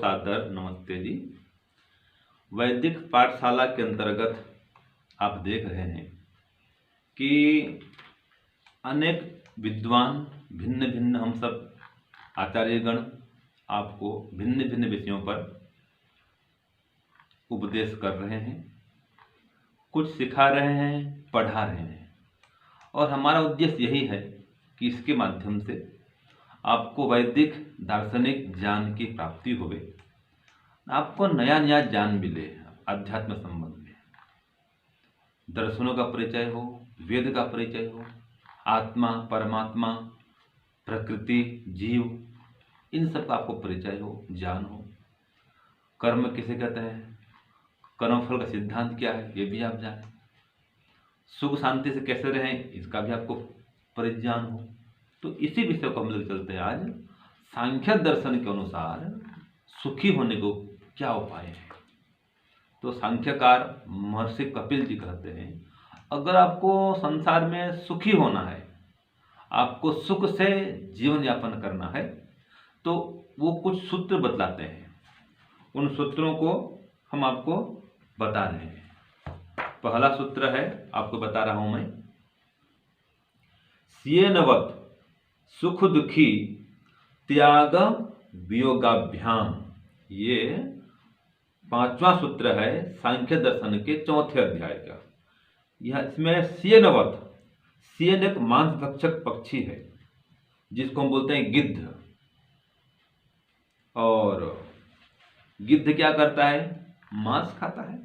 सादर नमस्ते जी। वैदिक पाठशाला के अंतर्गत आप देख रहे हैं कि अनेक विद्वान भिन्न भिन्न हम सब आचार्यगण आपको भिन्न भिन्न विषयों पर उपदेश कर रहे हैं, कुछ सिखा रहे हैं, पढ़ा रहे हैं। और हमारा उद्देश्य यही है कि इसके माध्यम से आपको वैदिक दार्शनिक ज्ञान की प्राप्ति होवे, आपको नया नया ज्ञान मिले अध्यात्म संबंध में, दर्शनों का परिचय हो, वेद का परिचय हो, आत्मा परमात्मा प्रकृति जीव इन सब का आपको परिचय हो, ज्ञान हो। कर्म किसे कहते हैं, कर्मफल का सिद्धांत क्या है ये भी आप जानें, सुख शांति से कैसे रहें इसका भी आपको परिज्ञान हो। तो इसी विषय को हम लोग चलते हैं आज। सांख्य दर्शन के अनुसार सुखी होने को क्या उपाय है। तो सांख्यकार महर्षि कपिल जी कहते हैं, अगर आपको संसार में सुखी होना है, आपको सुख से जीवन यापन करना है, तो वो कुछ सूत्र बतलाते हैं। उन सूत्रों को हम आपको बता रहे हैं। पहला सूत्र है, आपको बता रहा हूं मैं, स्येनवत् सुख दुखी त्याग वियोगाभ्याम। ये 5वां सूत्र है सांख्य दर्शन के 4थे अध्याय का। यह इसमें स्येनवत्, स्येन एक मांस भक्षक पक्षी है जिसको हम बोलते हैं गिद्ध। और गिद्ध क्या करता है, मांस खाता है।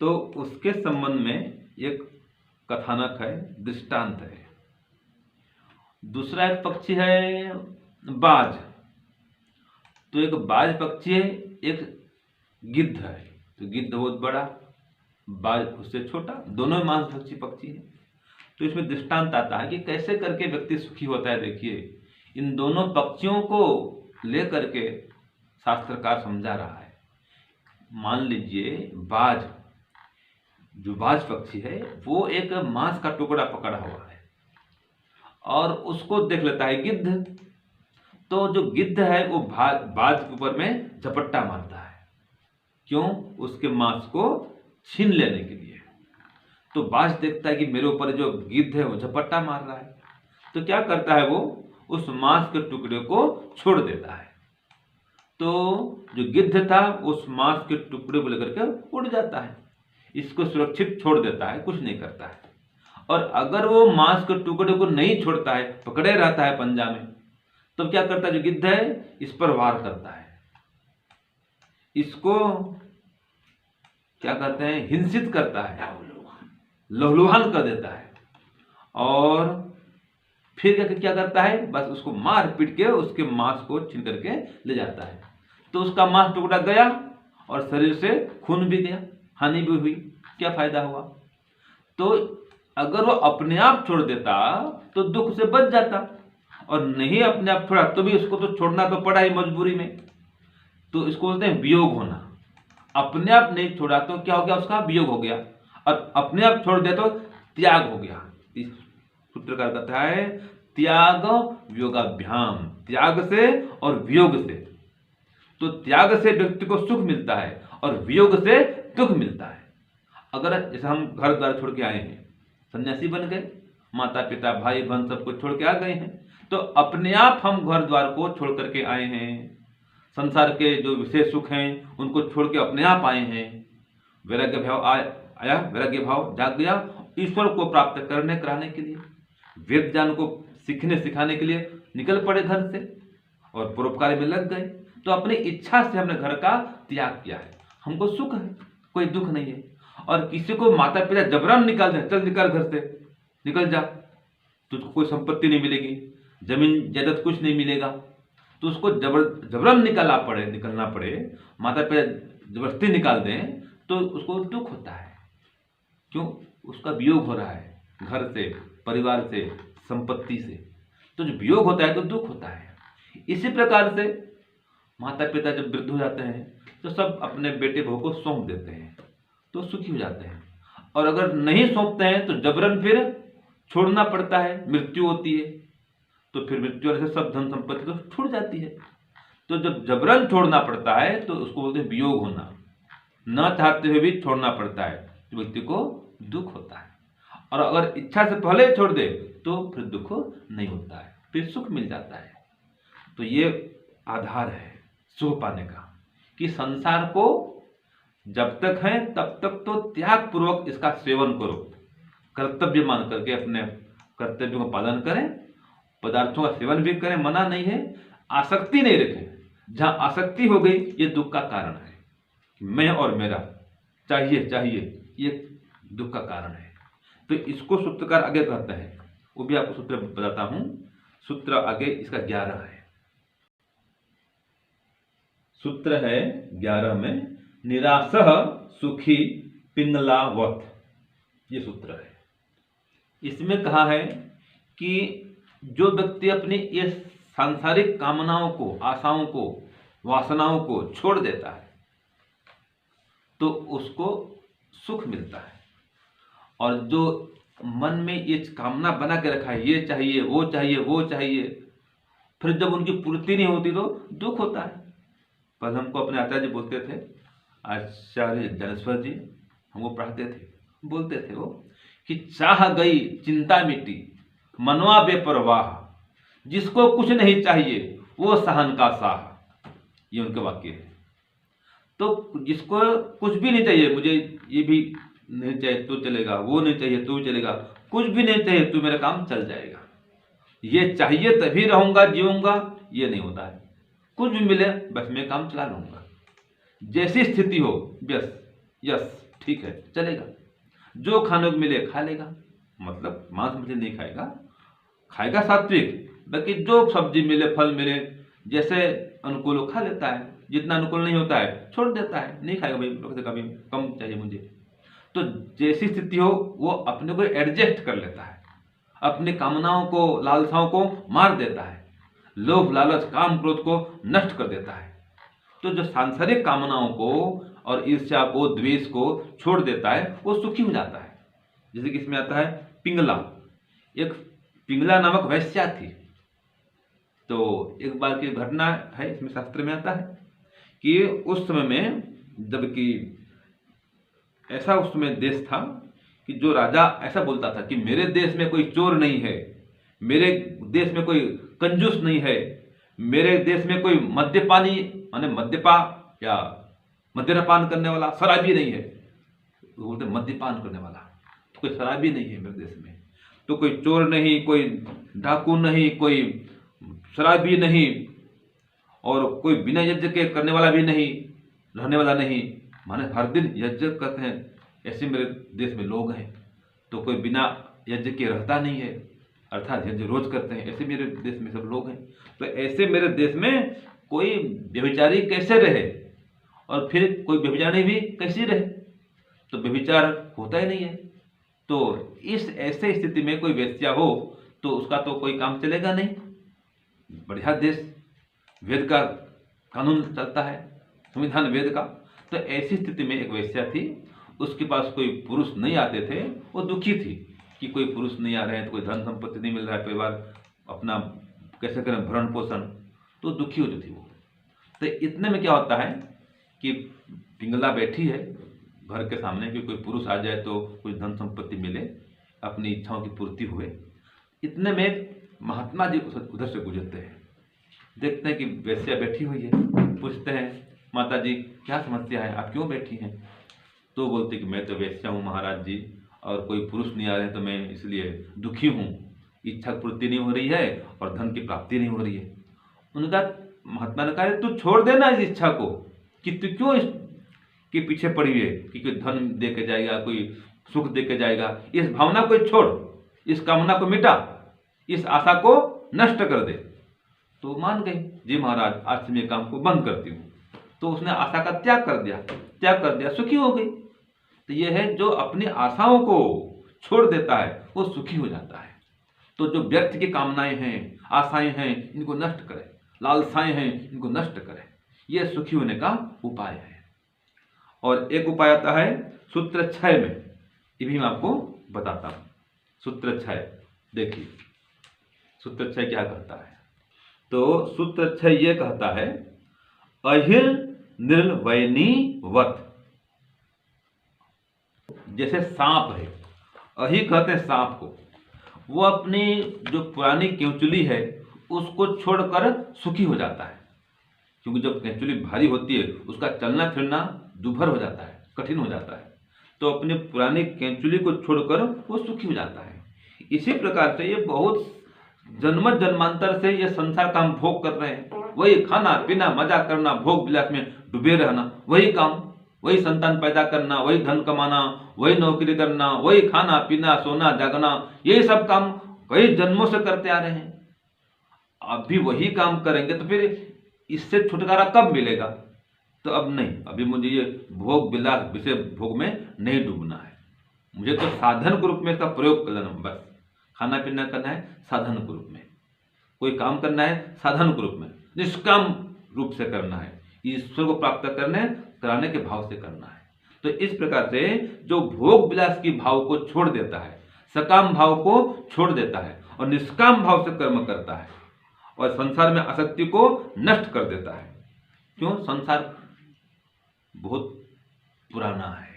तो उसके संबंध में एक कथानक है, दृष्टांत है। दूसरा एक पक्षी है बाज। तो एक बाज पक्षी है, एक गिद्ध है। तो गिद्ध बहुत बड़ा, बाज उससे छोटा, दोनों मांसभक्षी पक्षी है। तो इसमें दृष्टांत आता है कि कैसे करके व्यक्ति सुखी होता है। देखिए, इन दोनों पक्षियों को लेकर के शास्त्रकार समझा रहा है। मान लीजिए बाज, जो बाज पक्षी है वो एक मांस का टुकड़ा पकड़ा हुआ है और उसको देख लेता है गिद्ध। तो जो गिद्ध है वो बाज के ऊपर में झपट्टा मारता है। क्यों? उसके मांस को छीन लेने के लिए। तो बाज देखता है कि मेरे ऊपर जो गिद्ध है वो झपट्टा मार रहा है। तो क्या करता है, वो उस मांस के टुकड़े को छोड़ देता है। तो जो गिद्ध था उस मांस के टुकड़े को लेकर के उड़ जाता है, इसको सुरक्षित छोड़ देता है, कुछ नहीं करता है। और अगर वो मांस के टुकड़े को नहीं छोड़ता है, पकड़े रहता है पंजा में, तो क्या करता है, जो गिद्ध है इस पर वार करता है, इसको क्या करते हैं, हिंसित करता है, लहूलुहान कर देता है। और फिर क्या करता है, बस उसको मार पीट के उसके मांस को छीन करके ले जाता है। तो उसका मांस टुकड़ा गया और शरीर से खून भी गया, हानि भी हुई, क्या फायदा हुआ। तो अगर वो अपने आप छोड़ देता तो दुख से बच जाता, और नहीं अपने आप छोड़ा तो भी उसको तो छोड़ना तो पड़ा ही मजबूरी में। तो इसको बोलते हैं वियोग होना। अपने आप नहीं छोड़ा तो क्या हो गया, उसका वियोग हो गया, और अपने आप छोड़ दे तो त्याग हो गया। इस सूत्रकार कहता है त्याग वियोगाभ्याम, त्याग से और वियोग से। तो त्याग से व्यक्ति को सुख मिलता है और वियोग से दुख मिलता है। अगर जैसे हम घर द्वार छोड़ के आए हैं, सन्यासी बन गए, माता पिता भाई बहन सबको छोड़ के आ गए हैं, तो अपने आप हम घर द्वार को छोड़ करके आए हैं, संसार के जो विशेष सुख हैं उनको छोड़ के अपने आप आए हैं। वैराग्य भाव आया, वैराग्य भाव जाग गया, ईश्वर को प्राप्त करने कराने के लिए, वेद ज्ञान को सीखने सिखाने के लिए निकल पड़े घर से और परोपकार में लग गए। तो अपनी इच्छा से हमने घर का त्याग किया है, हमको सुख है, कोई दुख नहीं है। और किसी को माता पिता जबरन निकाल दे, चल निकल घर से, निकल जा, तुझको कोई संपत्ति नहीं मिलेगी, जमीन जायदाद कुछ नहीं मिलेगा, तो उसको जबरन निकलना पड़े, माता पिता जबरदस्ती निकाल दें, तो उसको दुख होता है। क्यों? उसका वियोग हो रहा है घर से, परिवार से, संपत्ति से। तो जो वियोग होता है तो दुख होता है। इसी प्रकार से माता पिता जब वृद्ध हो जाते हैं तो सब अपने बेटे बहू को सौंप देते हैं, तो सुखी हो जाते हैं। और अगर नहीं सौंपते हैं तो जबरन फिर छोड़ना पड़ता है, मृत्यु होती है, तो फिर मृत्यु से सब धन संपत्ति तो छूट जाती है। तो जब जबरन छोड़ना पड़ता है तो उसको बोलते हैं वियोग होना, न चाहते हुए भी छोड़ना पड़ता है तो व्यक्ति को दुख होता है। और अगर इच्छा से पहले छोड़ दे तो फिर दुख नहीं होता है, फिर सुख मिल जाता है। तो ये आधार है सुख पाने का कि संसार को जब तक है तब तक तो त्याग पूर्वक इसका सेवन करो, कर्तव्य मान करके अपने कर्तव्यों का पालन करें, पदार्थों का सेवन भी करें, मना नहीं है, आसक्ति नहीं रखें। जहां आसक्ति हो गई ये दुख का कारण है, मैं और मेरा चाहिए चाहिए, ये दुख का कारण है। तो इसको सूत्रकार आगे कहता है, वो भी आपको सूत्र बताता हूं। सूत्र आगे इसका 11 है, सूत्र है 11 में, निरासह सुखी पिंगलावत, ये सूत्र है। इसमें कहा है कि जो व्यक्ति अपनी ये सांसारिक कामनाओं को, आशाओं को, वासनाओं को छोड़ देता है तो उसको सुख मिलता है। और जो मन में ये कामना बना के रखा है, ये चाहिए वो चाहिए वो चाहिए, फिर जब उनकी पूर्ति नहीं होती तो दुख होता है। पहले हमको अपने आचार्य जी बोलते थे, आचार्य ज्ञानेश्वर जी हमको पढ़ाते थे, बोलते थे वो कि चाह गई चिंता मिटी मनवा बेपरवाह, जिसको कुछ नहीं चाहिए वो सहन का साह, ये उनके वाक्य है। तो जिसको कुछ भी नहीं चाहिए, मुझे ये भी नहीं चाहिए तो चलेगा, वो नहीं चाहिए तो चलेगा, कुछ भी नहीं चाहिए तो मेरा काम चल जाएगा, ये चाहिए तभी रहूंगा जीऊंगा, ये नहीं होता है। कुछ भी मिले बस मैं काम चला लूंगा, जैसी स्थिति हो बस यस ठीक है चलेगा, जो खाने को मिले खा लेगा, मतलब मांस मछली नहीं खाएगा, खाएगा सात्विक, बाकी जो सब्जी मिले फल मिले जैसे अनुकूल हो खा लेता है, जितना अनुकूल नहीं होता है छोड़ देता है, नहीं खाएगा भाई कभी कम चाहिए मुझे। तो जैसी स्थिति हो वो अपने को एडजस्ट कर लेता है, अपनी कामनाओं को लालसाओं को मार देता है, लोभ लालच काम क्रोध को नष्ट कर देता है। तो जो सांसारिक कामनाओं को और ईर्ष्या को द्वेष को छोड़ देता है वो सुखी हो जाता है। जैसे कि इसमें आता है पिंगला, एक पिंगला नामक वैश्या थी। तो एक बार की घटना है, इसमें शास्त्र में आता है कि उस समय में जबकि ऐसा उस समय देश था कि जो राजा ऐसा बोलता था कि मेरे देश में कोई चोर नहीं है, मेरे देश में कोई कंजूस नहीं है, मेरे देश में कोई मद्यपानी माने मद्यपा या मद्यपान करने वाला शराबी नहीं है। वो बोलते मद्यपान करने वाला, तो कोई शराबी नहीं है मेरे देश में, तो कोई चोर नहीं, कोई डाकू नहीं, कोई शराबी नहीं, और कोई बिना यज्ञ के करने वाला भी नहीं, रहने वाला नहीं, माने हर दिन यज्ञ करते हैं ऐसे मेरे देश में लोग हैं। तो कोई बिना यज्ञ के रहता नहीं है, अर्थात यज्ञ रोज करते हैं, ऐसे मेरे देश में सब लोग हैं। तो ऐसे मेरे देश में कोई व्यभिचारी कैसे रहे और फिर कोई व्यभिचारी भी कैसी रहे, तो व्यभिचार होता ही नहीं है। तो इस ऐसे स्थिति में कोई वेश्या हो तो उसका तो कोई काम चलेगा नहीं, बढ़िया देश, वेद का कानून चलता है, संविधान वेद का। तो ऐसी स्थिति में एक वेश्या थी, उसके पास कोई पुरुष नहीं आते थे, वो दुखी थी कि कोई पुरुष नहीं आ रहे हैं, तो कोई धन संपत्ति नहीं मिल रहा है, परिवार अपना कैसे करें भरण पोषण, तो दुखी होती थी वो। तो इतने में क्या होता है कि पिंगला बैठी है घर के सामने कि कोई पुरुष आ जाए तो कुछ धन संपत्ति मिले, अपनी इच्छाओं की पूर्ति हुए। इतने में महात्मा जी उधर से गुजरते हैं, देखते हैं कि वेश्या बैठी हुई है, पूछते हैं माता जी क्या समस्या है, आप क्यों बैठी हैं? तो बोलते कि मैं तो वेश्या हूँ महाराज जी, और कोई पुरुष नहीं आ रहे तो मैं इसलिए दुखी हूँ, इच्छा पूर्ति नहीं हो रही है और धन की प्राप्ति नहीं हो रही है। उनका महात्मा ने कहा तू छोड़ देना इस इच्छा को, कि तू क्यों इसके पीछे पड़ी है कि कोई धन दे के जाएगा, कोई सुख दे के जाएगा, इस भावना को छोड़, इस कामना को मिटा, इस आशा को नष्ट कर दे। तो मान गई जी महाराज आज से मैं काम को बंद करती हूँ। तो उसने आशा का त्याग कर दिया, सुखी हो गई। तो यह है जो अपनी आशाओं को छोड़ देता है वो सुखी हो जाता है। तो जो व्यर्थ की कामनाएं हैं, आशाएं हैं, इनको नष्ट करे, लालसाएं हैं इनको नष्ट करे, यह सुखी होने का उपाय है। और एक उपाय आता है सूत्र 6 में, ये भी मैं आपको बताता हूं। सूत्र 6 देखिए, सूत्र 6 क्या कहता है। तो सूत्र 6 ये कहता है अहिर निर्वयनीवत। जैसे सांप है, अहि कहते हैं सांप को, वो अपनी जो पुरानी केंचुली है उसको छोड़कर सुखी हो जाता है, क्योंकि जब केंचुली भारी होती है उसका चलना फिरना दुभर हो जाता है, कठिन हो जाता है, तो अपनी पुरानी केंचुली को छोड़कर वो सुखी हो जाता है। इसी प्रकार से ये बहुत जन्म जन्मांतर से ये संसार का हम भोग कर रहे हैं, वही खाना पीना मजा करना, भोग विलास में डूबे रहना, वही काम, वही संतान पैदा करना, वही धन कमाना, वही नौकरी करना, वही खाना पीना सोना जागना, यही सब काम कई जन्मों से करते आ रहे हैं। अब भी वही काम करेंगे तो फिर इससे छुटकारा कब मिलेगा? तो अब नहीं, अभी मुझे ये भोग विलास विषय भोग में नहीं डूबना है, मुझे तो साधन के रूप में इसका प्रयोग करना, बस खाना पीना करना है साधन के रूप में, कोई काम करना है साधन के रूप में, निष्काम रूप से करना है, ईश्वर को प्राप्त कराने के भाव से करना है। तो इस प्रकार से जो भोग विलास की भाव को छोड़ देता है, सकाम भाव को छोड़ देता है और निष्काम भाव से कर्म करता है और संसार में आसक्ति को नष्ट कर देता है। क्यों? संसार बहुत पुराना है,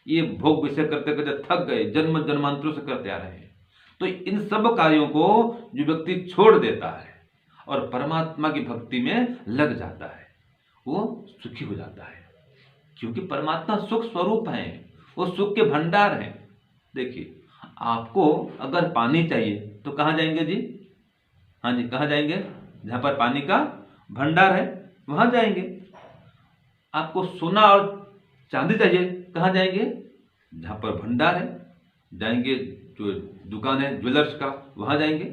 ये भोग विषय करते करते थक गए, जन्म जन्मांतरों से करते आ रहे हैं। तो इन सब कार्यों को जो व्यक्ति छोड़ देता है और परमात्मा की भक्ति में लग जाता है, वो सुखी हो जाता है, क्योंकि परमात्मा सुख स्वरूप है, वो सुख के भंडार हैं। देखिए, आपको अगर पानी चाहिए तो कहाँ जाएंगे जी? हाँ जी, कहाँ जाएंगे? जहाँ पर पानी का भंडार है वहाँ जाएंगे। आपको सोना और चांदी चाहिए, कहाँ जाएंगे? जहाँ पर भंडार है जाएंगे, जो दुकान है ज्वेलर्स का वहाँ जाएंगे,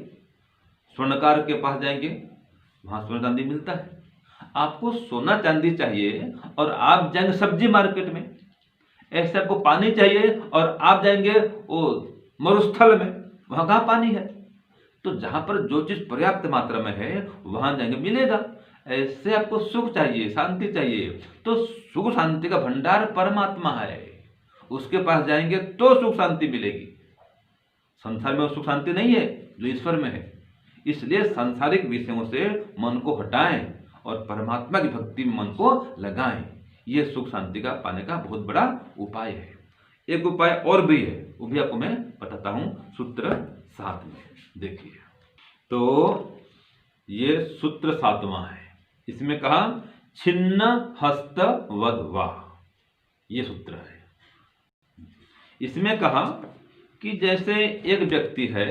स्वर्णकार के पास जाएंगे, वहाँ सोना चांदी मिलता है। आपको सोना चांदी चाहिए और आप जाएंगे सब्जी मार्केट में, ऐसे आपको पानी चाहिए और आप जाएंगे वो मरुस्थल में, वहाँ कहाँ पानी है? तो जहाँ पर जो चीज़ पर्याप्त मात्रा में है वहाँ जाएंगे, मिलेगा। ऐसे आपको सुख चाहिए, शांति चाहिए, तो सुख शांति का भंडार परमात्मा है, उसके पास जाएंगे तो सुख शांति मिलेगी। संसार में वो सुख शांति नहीं है जो ईश्वर में है। इसलिए सांसारिक विषयों से मन को हटाएं और परमात्मा की भक्ति में मन को लगाएं, ये सुख शांति का पाने का बहुत बड़ा उपाय है। एक उपाय और भी है, वो भी आपको मैं बताता हूँ सूत्र 7 में। देखिए, तो ये सूत्र 7वां है, इसमें कहा छिन्न हस्त वधवा, ये सूत्र है। इसमें कहा कि जैसे एक व्यक्ति है,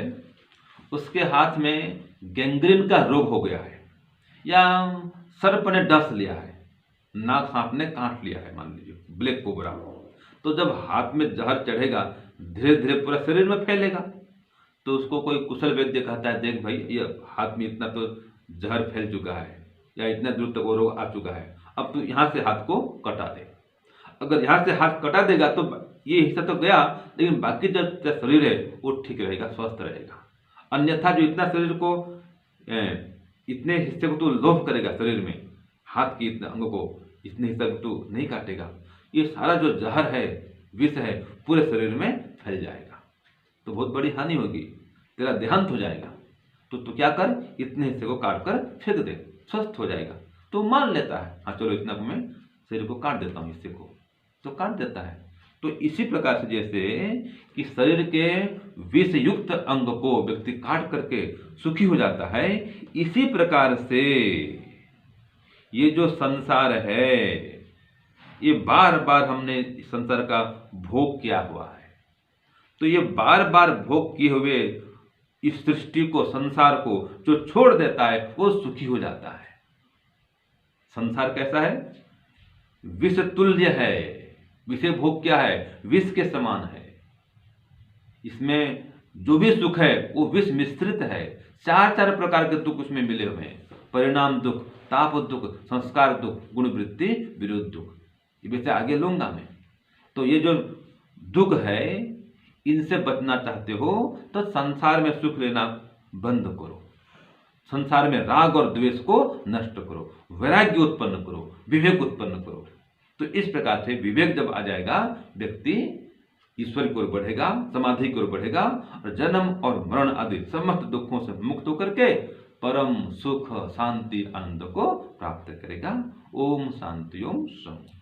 उसके हाथ में गैंग्रीन का रोग हो गया है, या सर्प ने डस लिया है, नाग सांप ने काट लिया है, मान लीजिए ब्लैक कोबरा, तो जब हाथ में जहर चढ़ेगा धीरे धीरे पूरा शरीर में फैलेगा। तो उसको कोई कुशल वैद्य कहता है, देख भाई ये हाथ में इतना तो जहर फैल चुका है या इतना दूर तक वो रोग आ चुका है, अब तू यहाँ से हाथ को कटा दे। अगर यहाँ से हाथ कटा देगा तो ये हिस्सा तो गया, लेकिन बाकी जो शरीर है वो ठीक रहेगा, स्वस्थ रहेगा। अन्यथा जो इतना शरीर को इतने हिस्से को तू लोभ करेगा शरीर में, हाथ की इतने अंग को इतने हिस्से को तू नहीं काटेगा, ये सारा जो जहर है, विष है, पूरे शरीर में फैल जाएगा, तो बहुत बड़ी हानि होगी, तेरा देहांत हो जाएगा। तो तू क्या कर, इतने हिस्से को काट कर फेंक दे, स्वस्थ हो जाएगा। तो मान लेता है, हाँ चलो इतना मैं शरीर को काट देता हूँ, हिस्से को, तो काट देता है। तो इसी प्रकार से जैसे कि शरीर के विष युक्त अंग को व्यक्ति काट करके सुखी हो जाता है, इसी प्रकार से ये जो संसार है, ये बार बार हमने संसार का भोग किया हुआ है, तो ये बार बार भोग किए हुए इस सृष्टि को, संसार को जो छोड़ देता है वो सुखी हो जाता है। संसार कैसा है? विष तुल्य है। विषय भोग क्या है? विष के समान है। इसमें जो भी सुख है वो विष मिश्रित है। चार चार प्रकार के दुख उसमें मिले हुए हैं, परिणाम दुख, ताप दुख, संस्कार दुख, गुणवृत्ति विरोध दुख, ये वैसे आगे लूंगा मैं। तो ये जो दुख है, इनसे बचना चाहते हो तो संसार में सुख लेना बंद करो, संसार में राग और द्वेष को नष्ट करो, वैराग्य उत्पन्न करो, विवेक उत्पन्न करो। तो इस प्रकार से विवेक जब आ जाएगा, व्यक्ति ईश्वर की ओर बढ़ेगा, समाधि की ओर बढ़ेगा और जन्म और मरण आदि समस्त दुखों से मुक्त होकर के परम सुख शांति आनंद को प्राप्त करेगा। ओम शांति ओम शांति।